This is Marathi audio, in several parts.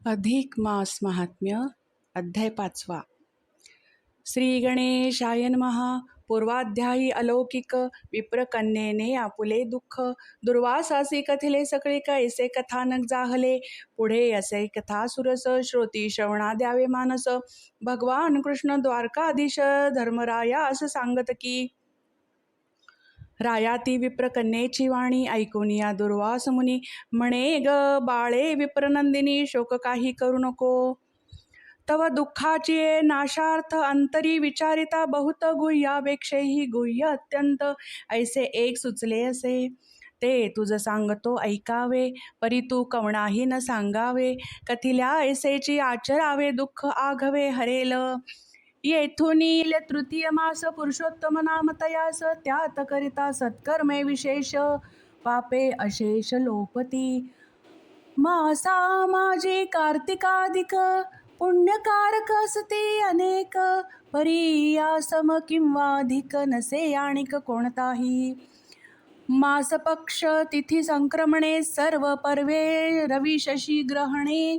अधिक मास महात्म्य अध्याय 5. श्री गणेशाय नमः. पूर्वाध्यायी अलौकिक. विप्रकन्येने आपुले दुःख दुर्वासासी कथिले सकळे कैसे कथानक जाहले. पुढे असे कथा सुरस श्रोती श्रवणा द्यावे मानस. भगवान कृष्ण द्वारकाधीश धर्मरायास सांगत की, राया ती विप्रकन्येची वाणी ऐकून या दुर्वास मुनी म्हणे, ग बाळे विप्रनंदिनी, शोक काही करू नको. तव दुःखाची नाशार्थ अंतरी विचारिता बहुत गुह्यापेक्षेही गुह्य अत्यंत ऐसे एक सुचले असे. ते तुझ सांगतो ऐकावे, परी तू कवणाही न सांगावे. कथिल्या ऐसेची आचरावे, दुःख आघवे हरेल. येथून येईल तृतीय मास पुरुषोत्तम नाम तयास. त्यात करिता सत्कर्मे विशेष, पापे अशेष लोपती. मासा माझे कार्तिकाधिक, पुण्यकारक असते अनेक. परी या सम किंवा अधिक नसे आणिक कोणताही. मास पक्ष तिथी संक्रमणे, सर्व पर्वे रवी शशी ग्रहणे.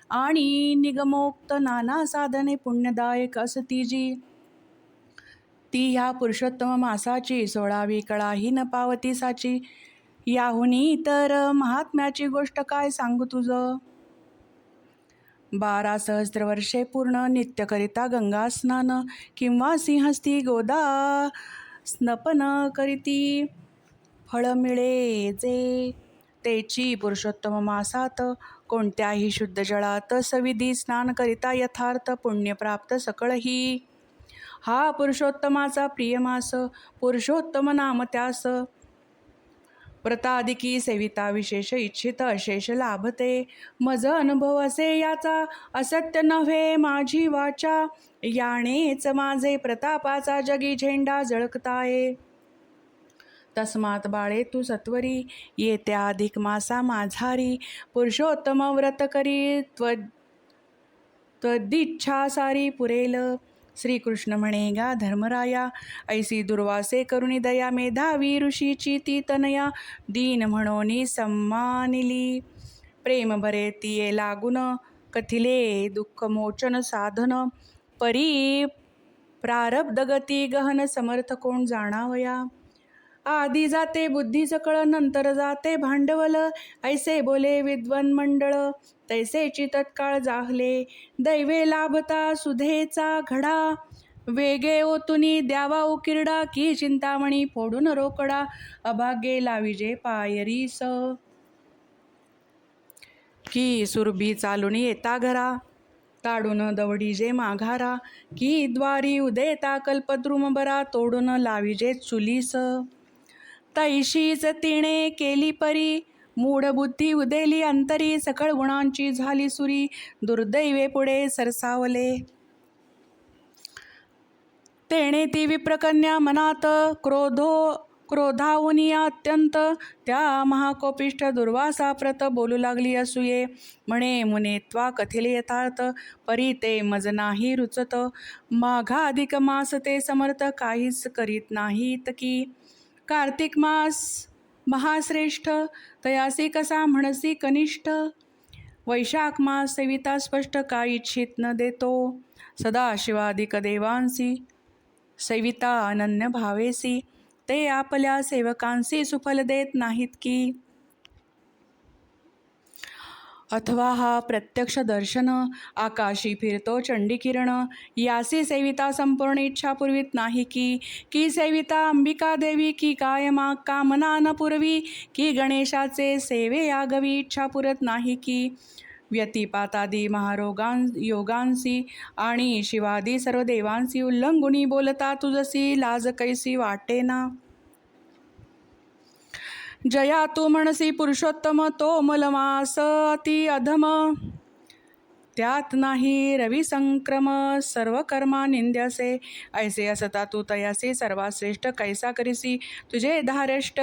आणि निगमोक्त नाना साधने पुण्यदायक असती जी. ती ह्या पुरुषोत्तम मासाची 16वी कळाही न पावती साची. याहुनी तर महात्म्याची गोष्ट काय सांगू तुझ. 12 सहस्त्र वर्षे पूर्ण नित्य करिता गंगा स्नान, किंवा सिंहस्थी गोदा स्नपन करीती फळ मिळे जे. तेची पुरुषोत्तम मासात कोणत्याही शुद्ध जळात सविधी स्नान करिता यथार्थ पुण्य प्राप्त सकळही. हा पुरुषोत्तमाचा प्रिय मास, पुरुषोत्तम नाम त्यास. व्रताधिकी सेविता विशेष इच्छित अशेष लाभते. मज अनुभव असे याचा, असत्य नव्हे माझी वाचा. यानेच माझे प्रतापाचा जगी झेंडा जळकताये. तस्मात बाळे तू सत्वरी, येत्या अधिक मासा माझारी. पुरुषोत्तम व्रत करी त्वदिच्छा सारी पुरेल. श्रीकृष्ण म्हणे, गा धर्मराया, ऐसी दुर्वासे करुणी दया. मेधावी ऋषीची ती तनया, दीन म्हणून सम्मानिली. प्रेम भरे तिये लागून, कथिले दुःखमोचन साधन. परी प्रारब्ध गती गहन, समर्थ कोण जाणावया. आधी जाते बुद्धी सकळ, नंतर जाते भांडवल. ऐसे बोले विद्वान मंडळ, तैसेची तत्काळ जाहले. दैवे लाभता सुधेचा घडा, वेगे ओतुनी द्यावा उकिरडा. की चिंतामणी फोडून रोकडा, अभाग्ये लाविजे पायरीस. की सुरभी चालून येता घरा, ताडून दवडीजे माघारा. की द्वारी उदेता कल्पद्रुम बरा, तोडून लाविजे चुलीस. तैशीच तिणे केली परी, मूढ बुद्धी उदेली अंतरी. सकळ गुणांची झाली सुरी, दुर्दैवे पुढे सरसावले. तेणे ती विप्रकन्या मनात क्रोधावुनी अत्यंत. त्या महाकोपिष्ठ दुर्वासा प्रत बोलू लागली असूये. म्हणे, मुने त्वा कथिले यथार्थ, परी ते मज नाही रुचत. माघा अधिक मास ते समर्थ, काहीच करीत नाहीत की. कार्तिक मास महाश्रेष्ठ, तयासी कसा म्हणसी कनिष्ठ. वैशाख मास सेविता स्पष्ट, काही इच्छित न देतो. सदाशिवाधिक देवांसी सेविता अनन्य भावेसी. ते आपल्या सेवकांसी सुफल देत नाहीत की. अथवा हा प्रत्यक्ष दर्शन, आकाशी फिरतो चंडी किरण. यासी सेविता संपूर्ण इच्छा पुरवीत नाही की. की सेविता अंबिका देवी, की काय कामना न पुरवी. की गणेशाचे सेवे यागवी, इच्छा पुरत नाही की. व्यतिपातादी योगांसी आणि शिवादी सर्व देवांसी उल्लंघुनी बोलता तुझसी लाज कैसी वाटेना. जया तू म्हणसी पुरुषोत्तम, तो मलमास अति अधम. त्यात नाही रवी संक्रम, सर्व कर्मा निंद्यसे. ऐसे असता तू तयासी सर्वात श्रेष्ठ, कैसा करीसी तुझे धारेष्ट.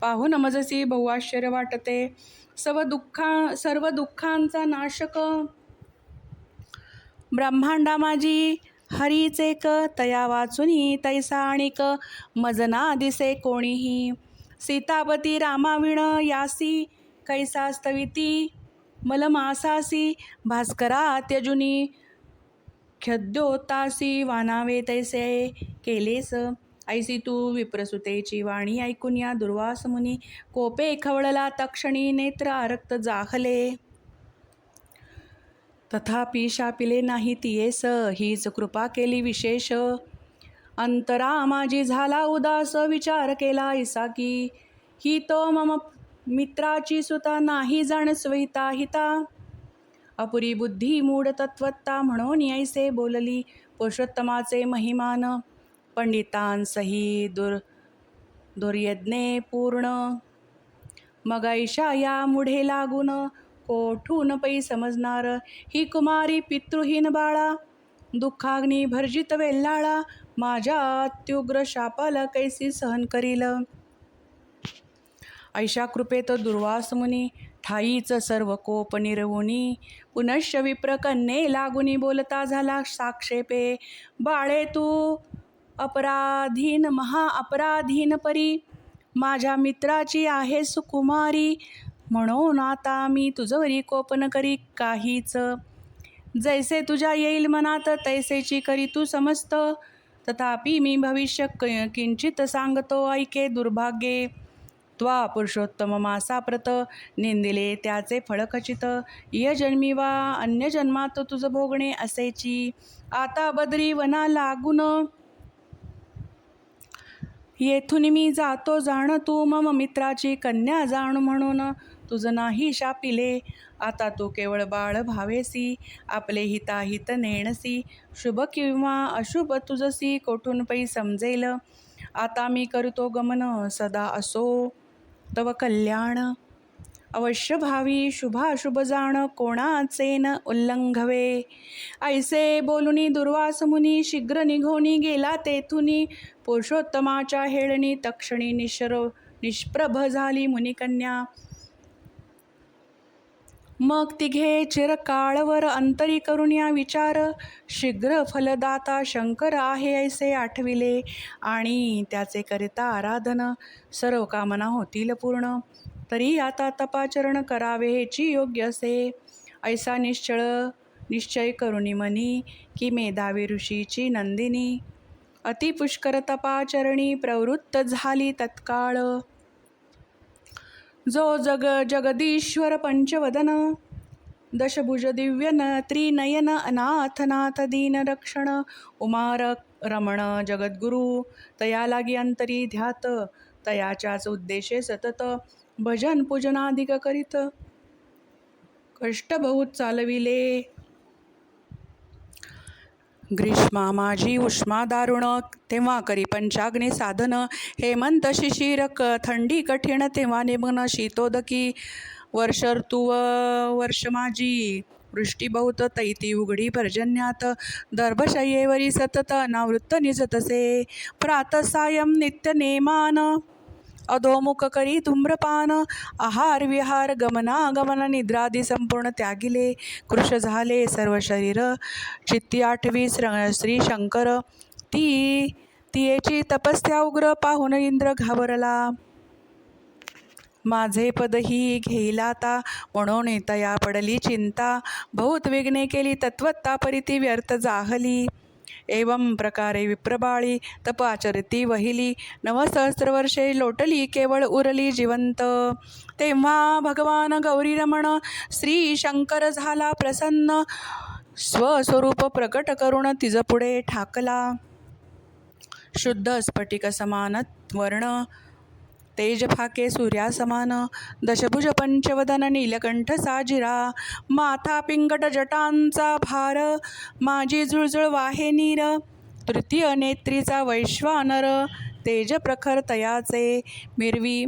पाहून मजसी बहुआश्चर्य वाटते, सर्व दुःखांचा नाशक. ब्रह्मांडा माझी हरीच एक, तया वाचुनी तैसा आणिक. मजना दिसे कोणीही, सीतापती रामाविण यासी कैसा स्तविती. मलमासासी भास्करा त्यजुनी खद्योतासी वानावे तैसे केलेस. ऐसी तू विप्रसुतेची वाणी ऐकून या दुर्वास मुनी कोपे खवळला तक्षणी नेत्र आरक्त जाहले. तथापि शापिले नाही तियेस हीच कृपा केली विशेष. अंतरा माझी झाला उदास विचार केला ऐसा की ही तो मम मित्राची सुता नाही जाण स्वहिता हिता. अपुरी बुद्धी मूढ तत्वत्ता म्हणून ऐसे बोलली पुरुषोत्तमाचे महिमान. पंडितांसही दुर्यज्ञे पूर्ण मग ऐशा या मुढे लागून कोठून पै समजणार. ही कुमारी पितृहीन बाळा दुःखाग्नी भर्जित वेल्हाळा माझ्या अत्युग्र शापाला कैसी सहन करील. ऐशा कृपेत दुर्वास मुनी ठाईच सर्व कोप निरवुनी पुनश्च विप्र कन्ये लागुनी बोलता झाला साक्षेपे. बाळे तू अपराधीन महा अपराधीन परी माझ्या मित्राची आहे सुकुमारी. म्हणून आता मी तुझवरी कोप न करी काहीच. जैसे तुझ्या येईल मनात तैसेची करी तू समस्त. तथापि मी भविष्य किंचित सांगतो ऐके दुर्भाग्ये. त्वा पुरुषोत्तम मासाप्रत निंदिले त्याचे फळ खचित. य जन्मी वा अन्य जन्मात तुझ भोगणे असेची. आता बद्री वना लागून येथून मी जातो जाण तू मम मित्राची कन्या जाण म्हणून तुझ नाही शापिले. आता तू केवळ बाळ भावेसी आपले हिताहित नेणसी. शुभ किंवा अशुभ तुझसी कोठून पै समजेल. आता मी करतो गमन सदा असो तव कल्याण. अवश्य भावी शुभाशुभ जाण कोणाचे न उल्लंघवे. ऐसे बोलुनी दुर्वास मुनी शीघ्र निघोनी गेला तेथुनी. पुरुषोत्तमाच्या हेळणी तक्षणी निष्प्रभ झाली मुनिकन्या. मग तिघे चिरकाळवर अंतरी करून या विचार. शीघ्र फलदाता शंकर आहे ऐसे आठविले आणि त्याचे करिता आराधन सर्व कामना होतील पूर्ण. तरी आता तपाचरण करावे हेची योग्य असे. ऐसा निश्चय करुनी मनी की मेधावी ऋषीची नंदिनी. अतिपुष्कर तपाचरणी प्रवृत्त झाली तत्काळ. जो जगदीश्वर पंचवदन दशभुज दिव्य त्रिनयन अनाथनाथ दीन रक्षण उमार रमण जगद्गुरु तया लागी अंतरी ध्यात. तयाच्याच उद्देशे सतत भजन पूजनाधिक करीत कष्ट बहुत चालविले. ग्रीष्मा माझी उष्मा दारुण तेव्हा करी पंचाग्नी साधन. हेमंत शिशिर थंडी कठीण तेव्हा निमग्न शीतोदकी. वर्ष ऋतुव वर्ष माझी वृष्टी बहुत तैती उघडी पर्जन्यात. दर्भशय्येवरी सतत अनावृत्त निजतसे. प्रातसायं नित्य नेमान अधोमुख करी धूम्रपान. आहार विहार गमनागमन निद्रादी संपूर्ण त्यागिले. कृश झाले सर्व शरीर चित्ती आठवी श्री शंकर. तियेची तपस्या उग्र पाहून इंद्र घाबरला. माझे पदही घेईलाता म्हणून तया पडली चिंता. बहुत विघ्ने केली तत्वत्ता परिती व्यर्थ जाहली. एवं प्रकारे विप्रबाळी तप आचरिती वहिली. 9 वर्षे लोटली केवळ उरली जिवंत. तेव्हा भगवान गौरी रमण श्री शंकर झाला प्रसन्न. स्वस्वरूप प्रकट करून तिज पुढे ठाकला. शुद्ध स्फटिक समान वर्ण तेज फाके सूर्यासमान. दशभुज पंचवदन नीलकंठ साजिरा. माथा पिंगट जटांचा भार माझी जुळजुळ वाहे नीर. तृतीय नेत्रीचा वैश्वानर तेज प्रखर तयाचे. मिरवी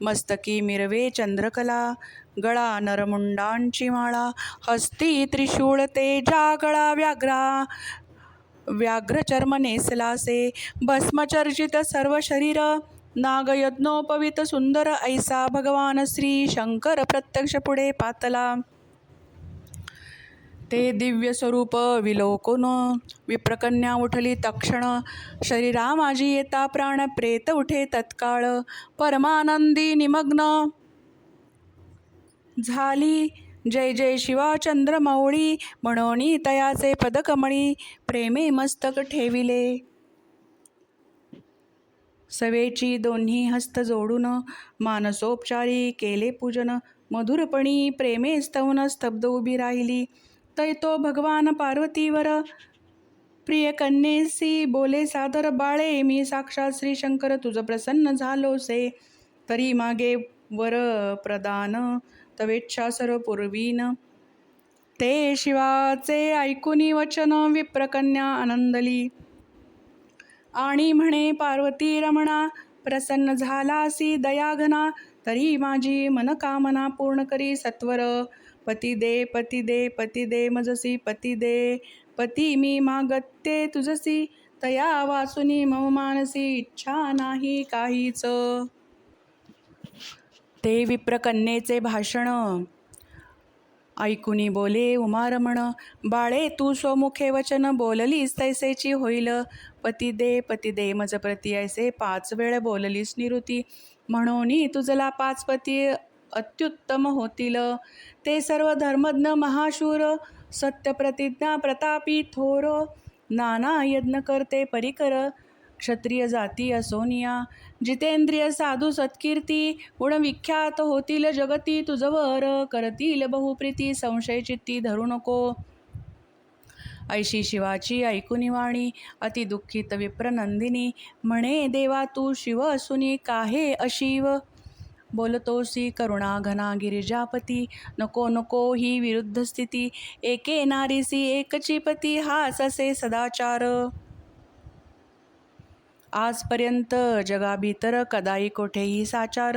मस्तकी मिरवे चंद्रकला. गळा नरमुंडांची माळा. हस्ती त्रिशूळ तेजा गळा व्याघ्र चर्म नेसलासे. भस्मचर्चित सर्व शरीर नागयज्ञोपवित सुंदर. ऐसा भगवान श्री शंकर प्रत्यक्ष पुढे पातला. ते दिव्य स्वरूप विलोकून विप्रकन्या उठली तक्षण. शरीरा माझी येता प्राण प्रेत उठे तत्काळ. परमानंदी निमग्न झाली जय जय शिवा चंद्रमौळी म्हणोनी तयाचे पदकमळी प्रेमे मस्तक ठेविले. सवेची दोन्ही हस्त जोडून मानसोपचारी केले पूजन. मधुरपणी प्रेमे स्तवन स्तब्ध उभी राहिली. तैतो भगवान पार्वतीवर प्रिय कन्येसी बोले सादर, बाळे मी साक्षात श्री शंकर तुझ प्रसन्न झालोसे. तरी मागे वर प्रदान तवेच्छा सर्व पूर्वीन. ते शिवाचे ऐकुनी वचन विप्रकन्या आनंदली. आणि म्हणे पार्वती रमणा, प्रसन्न झालासी दयाघना. तरी माझी मनकामना पूर्ण करी सत्वर. पती दे पती दे पती दे मजसी पती दे. पती मी मागते तुझसी, तया वाचुनी मम मानसी इच्छा नाही काहीच. ते विप्रकन्येचे भाषण ऐकुनी बोले उमारमण, बाळे तू स्वमुखे वचन बोललीस तैसेची होईल. पती दे मज प्रती ऐसे 5 वेळ बोललीस निरुती. म्हणून तुझला 5 पती अत्युत्तम होतील. ते सर्व धर्मज्ञ महाशूर, सत्यप्रतिज्ञा प्रतापी थोर. नाना यज्ञ करते परिकर, क्षत्रिय जाती असोनिया. जितेंद्रिय साधू सत्कीर्ती, गुणविख्यात होतील जगती. तुझवर करतील बहुप्रीती, संशय चित्ती धरू नको. ऐशी शिवाची ऐकुनी वाणी, अति दुःखित विप्रनंदिनी. म्हणे देवा तू शिव असुनी काहे अशिव. बोलतोसी करुणा घना गिरिजापती. नको नको ही विरुद्ध स्थिती, एके नारीसी एकची पती. हाच असे सदाचार. आजपर्यंत जगाभीतर कदाई कोठेही साचार.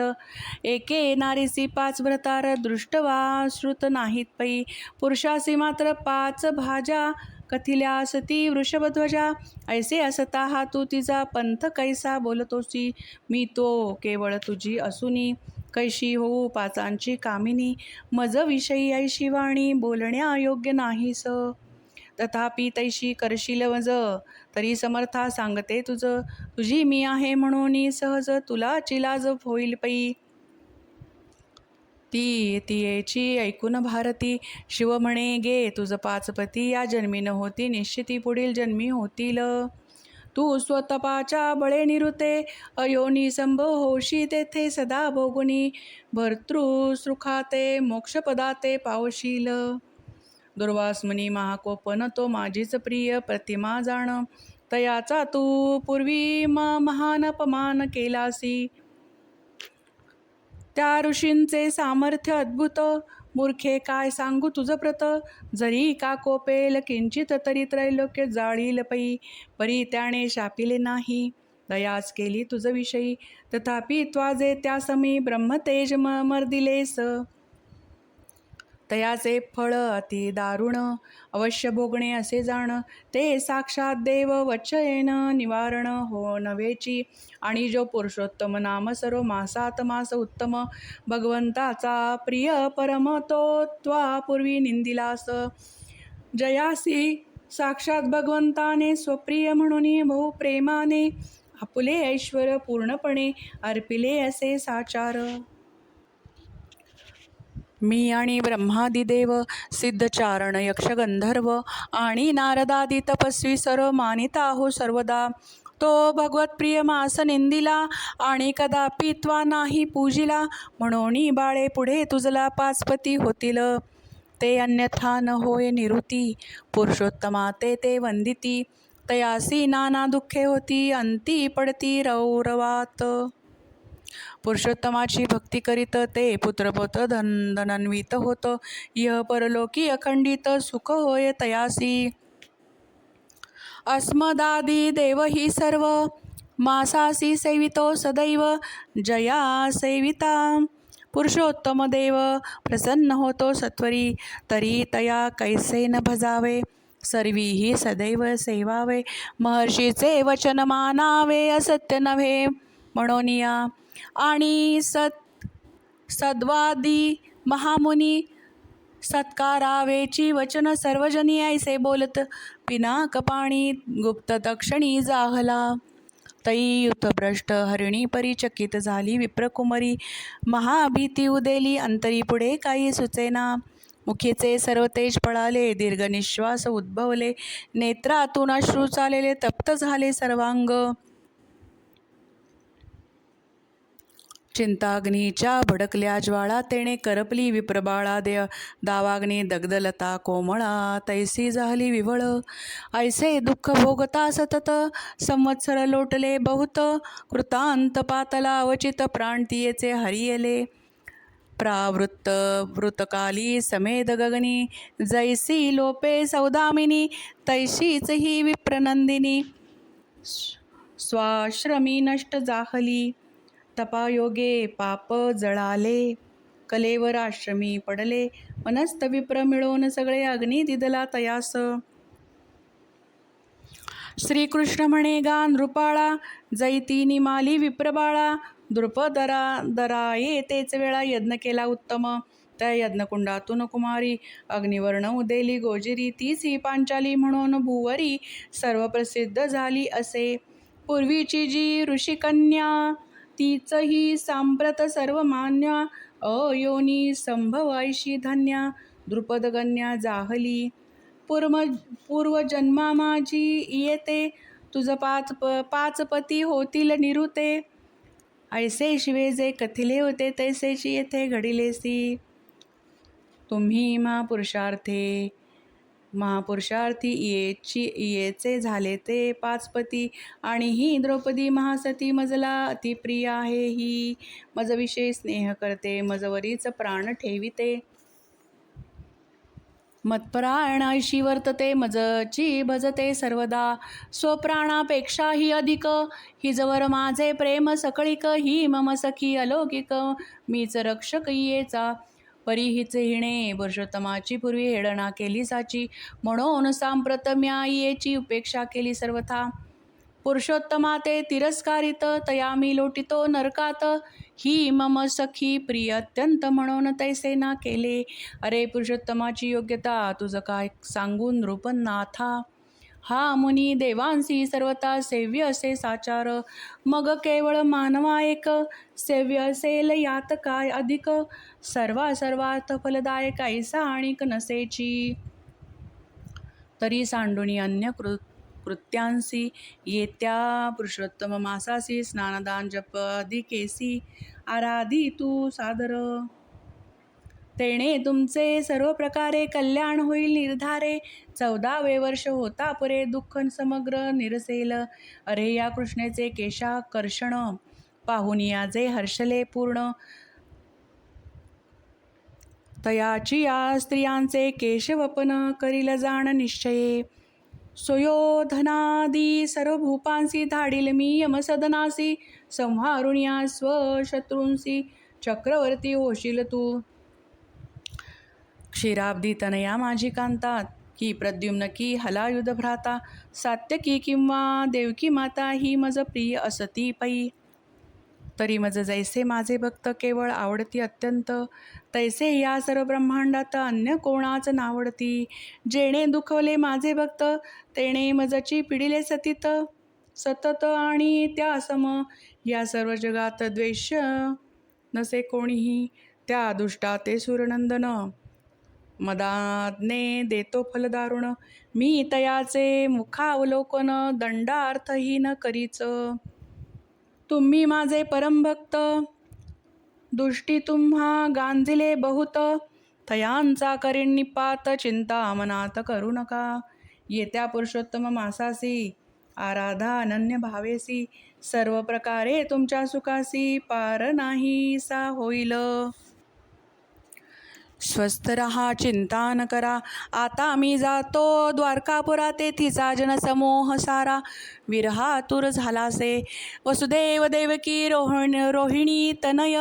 एके नारीसी 5 व्रतार, दृष्ट वा श्रुत नाहीत पै. पुरुषासी मात्र 5 भाज्या, कथिल्यास ती वृषभध्वजा. ऐसे असता हा तू तिचा पंथ कैसा बोलतोसी. मी तो केवळ तुझी असुनी, कैशी होऊ 5 कामिनी. मज विषयी ऐशी वाणी, बोलण्या योग्य नाहीस. तथापि तैशी करशील मज, तरी समर्था सांगते तुझ. तुझी मी आहे म्हणून सहज, तुला चिलाज होईल पै. ती तियेची ऐकून भारती, शिव म्हणे गे तुझ 5 पती. या जन्मी न होती निश्चिती, पुढील जन्मी होतील. तू स्वतपाच्या बळे निरुते, अयोनी संभव होशी तेथे सदा भोगुनी. भर्तृसुखाते मोक्षपदाते पावशील. दुर्वास मुनी महाकोपन तो माझीच प्रिय प्रतिमा जाण. तयाचा तू पूर्वी महान अपमान केलासी. त्या ऋषींचे सामर्थ्य अद्भुत, मूर्खे काय सांगू तुझ प्रत. जरी का कोपेल किंचित, तरी त्रैलोक्य जाळील पै. परी त्याने शापिले नाही, दयाच केली तुझ विषयी. तथापि त्वाजे त्या समी, ब्रह्मतेज मर्दिलेस. तयाचे फळ अति दारुण, अवश्य भोगणे असे जाण. ते साक्षात देव वचयेन निवारण हो नवेची. आणि जो पुरुषोत्तम नाम सर्व मासात मास उत्तम. भगवंताचा प्रिय परम तो त्वा पूर्वी निंदिलास. जयासी साक्षात भगवंताने स्वप्रिय म्हणून बहुप्रेमाने. आपुले ऐश्वर पूर्णपणे अर्पिले असे साचार. मी आणि ब्रह्मादिदेव, सिद्धचारण यक्ष गंधर्व आणि नारदादी तपस्वी सर्व मानिता हो सर्वदा. तो भगवतप्रिय मास निंदिला, आणि कदापि त्वा नाही पूजिला. म्हणून बाळे पुढे तुझला 5 पती होतील. ते अन्यथा न होय निरुती, पुरुषोत्तमा ते वंदिती. तयासी नाना दुःखे होती, अंती पडती रौरवात. पुरुषोत्तमाची भक्ती करीत ते पुत्रपोत धनान्वित होत. इह परलोकी अखंडित सुख होय तयासी. अस्मदादी देव ही सर्व, मासासी सेवितो सदैव. जया सेविता पुरुषोत्तम देव, प्रसन्न होतो सत्वरी. तरी तया कैसे न भजावे, सर्वीही सदैव सेवावे. महर्षीचे वचन मानावे, असत्य नव्हे म्हणोनिया. आणि सद्वादी महामुनी, सत्कारावेची वचन सर्वजनी. ऐसे बोलत पिनाकपाणी, गुप्त तक्षणी जाहला. तैयुतभ्रष्ट हरिणी परिचकित झाली विप्रकुमरी. महाभीती उदेली अंतरी, पुढे काही सुचेना. मुखीचे सर्व तेज पळाले, दीर्घ निश्वास उद्भवले, नेत्रातून अश्रू चालले, तप्त झाले सर्वांग. चिंताग्नीच्या भडकल्या ज्वाळा, तेणे करपली विप्रबाळा, दावाग्नी दग्धलता कोमळा, तैसी झाली विवळ. ऐसे दुःख भोगता सतत, संवत्सर लोटले बहुत, कृतांत पातला अवचित, प्राणतियेचे हरियले. प्रावृत्त वृतकाली समेध गगनी, जैसी लोपे सौदामिनी, तैशीच ही विप्रनंदिनी. स्वाश्रमी नष्ट जाहली, तपायोगे पाप जळाले, कलेवर आश्रमी पडले, मनस्थ विप्र मिळून सगळे अग्नी दिदला तयास. श्रीकृष्ण म्हणे गा नृपाळा, जैती निमाली विप्रबाळा, द्रुपदरा दराये तेच वेळा यज्ञ केला उत्तम. त्या यज्ञकुंडातून कुमारी अग्निवर्ण उदेली गोजिरी, तीच ही पांचाली म्हणून भूवरी सर्व प्रसिद्ध झाली असे. पूर्वीची जी ऋषिकन्या, तीच ही सांप्रत सर्वमान्या, अयोनी संभवायशी धन्या, द्रुपदगन्या जाहली. पूर्वजन्मा माझी येते, तुझ पाच पती होतील निरुते, ऐसे शिवे जे कथिले होते तैसेची येथे घडिलेसी. तुम्ही महापुरुषार्थी येचे झाले ते पाचपती, आणि ही द्रौपदी महासती मजला अतिप्रिय आहे. ही मजविषयी स्नेह करते, मजवरीच प्राण ठेविते, मत्परायणाशी वर्तते, मजची भजते सर्वदा, स्वप्राणापेक्षाही अधिक, हिजवर माझे प्रेम सकळिक, ही मम सखी अलौकिक, मीच रक्षक येचा. परी हिचे हिणे पुरुषोत्तमाची पूर्वी हेळना केली साची, म्हणून सांप्रत म्या येची उपेक्षा केली सर्वथा. पुरुषोत्तमा ते तिरस्कारित, तया मी लोटितो नरकात, ही मम सखी प्रिय अत्यंत, म्हणून तैसे ना केले. अरे पुरुषोत्तमाची योग्यता तुझ काय सांगून नृपनाथा, हा मुनी देवांसी सर्वता सेव्य असे साचार, मग केवळ मानवा एक सेव्य असेल यात काय अधिक, सर्वार्थ फलदायक ऐसा आणिक नसेची. तरी सांडुनी अन्य कृत्यांसी, येत्या पुरुषोत्तम मासासी, स्नानदान जप अधिकेसी, आराधी तू सादर, तेणे तुमचे सर्व प्रकारे कल्याण होईल निर्धारे. 14वे वर्ष होता पुरे, दुःख समग्र निरसेल. अरे या कृष्णेचे केशाकर्षण, पाहुन याचे हर्षले पूर्ण, तयाची या स्त्रियांचे केशवपन करील जाण निश्चये. सुयोधनादी सर्व भूपांसी, धाडील मी यमसदनासी, संहारुण या स्वशत्रूंसी, चक्रवर्ती होशील तू. क्षीराब्दी तनया माझी कांता, की प्रद्युम्न की हलायुध भ्राता, सात्यकी किंवा देवकी माता, ही मज प्रिय असती पै. तरी मज जैसे माझे भक्त केवळ आवडती अत्यंत, तैसे या सर्व ब्रह्मांडात अन्य कोणाच नावडती. जेणे दुखवले माझे भक्त, तेणे मजची पिडिले सतत, आणि त्या सम या सर्व जगात द्वेष नसे कोणीही. त्या दुष्टा ते सूरनंदन, मदाने देतो फल दारुण, मी तयाचे मुखावलोकन, दंडार्थहीन करीच. तुम्ही माझे परमभक्त, दुष्टी तुम्हा गांधिले बहुत, तयांचा करीन निपात, चिंता मनात करू नका. येत्या पुरुषोत्तम मासासी, आराधा अनन्य भावेसी, सर्व प्रकारे तुमच्या सुखासी, पार नाही सा होईल. स्वस्थ रहा, चिंता न करा, आता मी जातो द्वारकापुरा, तेथीचा जनसमूह सारा विरहातुर झालासे. वसुदेव देवकी रोहिणी तनय,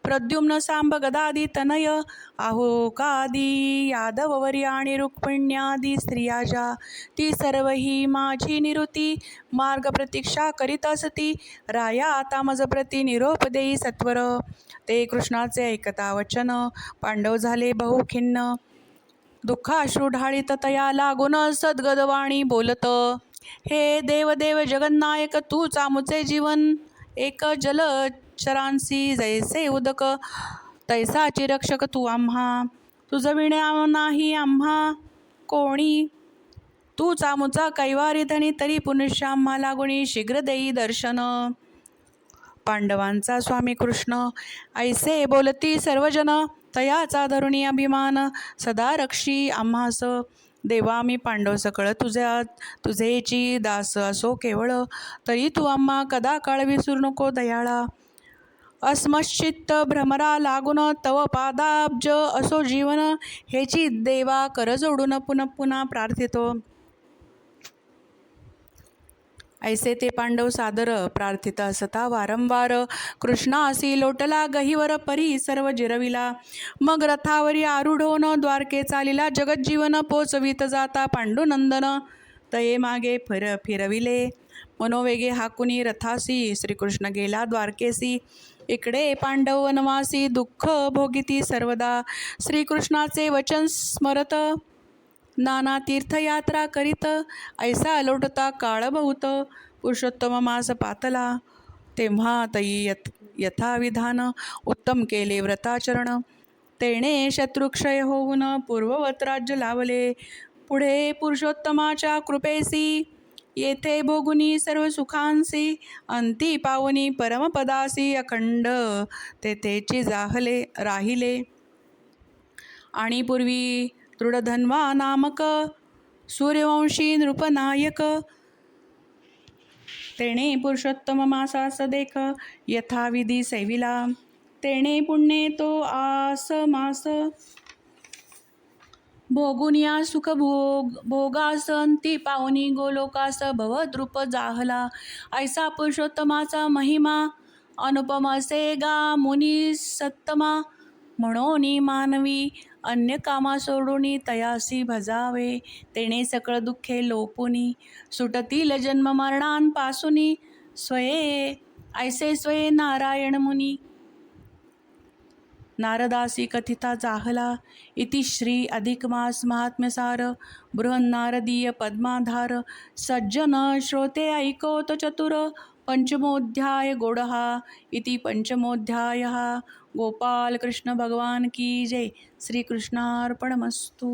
प्रद्युम्न सांब गदादी तनय, आहुकादी यादववरी आणि रुक्मिण्यादी स्त्रिया ज्या, ती सर्व ही माझी निरुती, मार्ग प्रतीक्षा करीत असती. राया आता मज प्रती निरोप देई सत्वर, ते कृष्णाचे ऐकता वचन, पांडव झाले बहुखिन्न, दुःखाश्रू ढाळीत तया लागून, सद्गदवाणी बोलत. हे देवदेव जगन्नायक, तूच आमुचे जीवन, एक जलचरांसी जैसे उदक, तैसाची रक्षक तू आम्हा. तुझ विणा नाही आम्हा कोणी. तू चामुचा कैवारी धनी तरी पुनश्य आम्हा लागुणी शीघ्र देई दर्शन. पांडवांचा स्वामी कृष्ण ऐसे बोलती सर्वजन तयाचा धरुणी अभिमान सदा रक्षी आम्हास. देवा मी पांडव सकळ तुझेची दास असो केवळ तरी तू आम्हा कदा काळ विसरू नको दयाळा. अस्मश्चित्त भ्रमरा लागून तव पादाब्ज असो जीवन हेची देवा कर जोडून पुनः पुन्हा प्रार्थितो. ऐसे ते पांडव सादर प्रार्थित असता वारंवार कृष्णासी लोटला गहिवर परी सर्व जिरविला. मग रथावरी आरूढोन द्वारके चालिला जगज्जीवन पोचवित जाता पांडुनंदन. तये मागे फिरविले मनोवेगे हाकुनी रथासी श्रीकृष्ण गेला द्वारकेसी. इकडे पांडव वनवासी दुःख भोगिती सर्वदा श्रीकृष्णाचे वचन स्मरत नाना तीर्थयात्रा करीत. ऐसा लोटता काळ बहुत पुरुषोत्तम मास पातला. तेव्हा तई यथाविधान उत्तम केले व्रताचरण. तेणे शत्रुक्षय होऊन पूर्ववत राज्य लावले. पुढे पुरुषोत्तमाच्या कृपेसी येथे भोगुनी सर्व सुखांसी. अंती पावनी परमपदासी अखंड तेथेची राहिले. आणि पूर्वी दृढधन्वा नामक सूर्यवंशी नृपनायक. तेणे पुरुषोत्तम मासास देख यथाविधी सेविला. तेणे पुण्ये तो आस मास भोगुनिया सुख भोगास अंती पावनी गोलोकास भवद्रूप जाहला. ऐसा पुरुषोत्तमाचा महिमा अनुपम असे गा मुनी सत्तमा. म्हणोनी मानवी अन्य कामा सोडूनी तयासी भजावे. तेणे सकळ दुःखे लोपुनी सुटतील जन्म मरणांपासुनी. ऐसे स्वये नारायण मुनी नारदासी कथिता जाहला. इति श्री अधिक मास महात्म्यसार बृहन्नारदीय पद्माधार. सज्जन श्रोते ऐकोत चतुर पंचमोऽध्याय गोडहा. इति पंचमोऽध्यायः. गोपाल कृष्ण भगवान की जय. श्रीकृष्णार्पणमस्तु.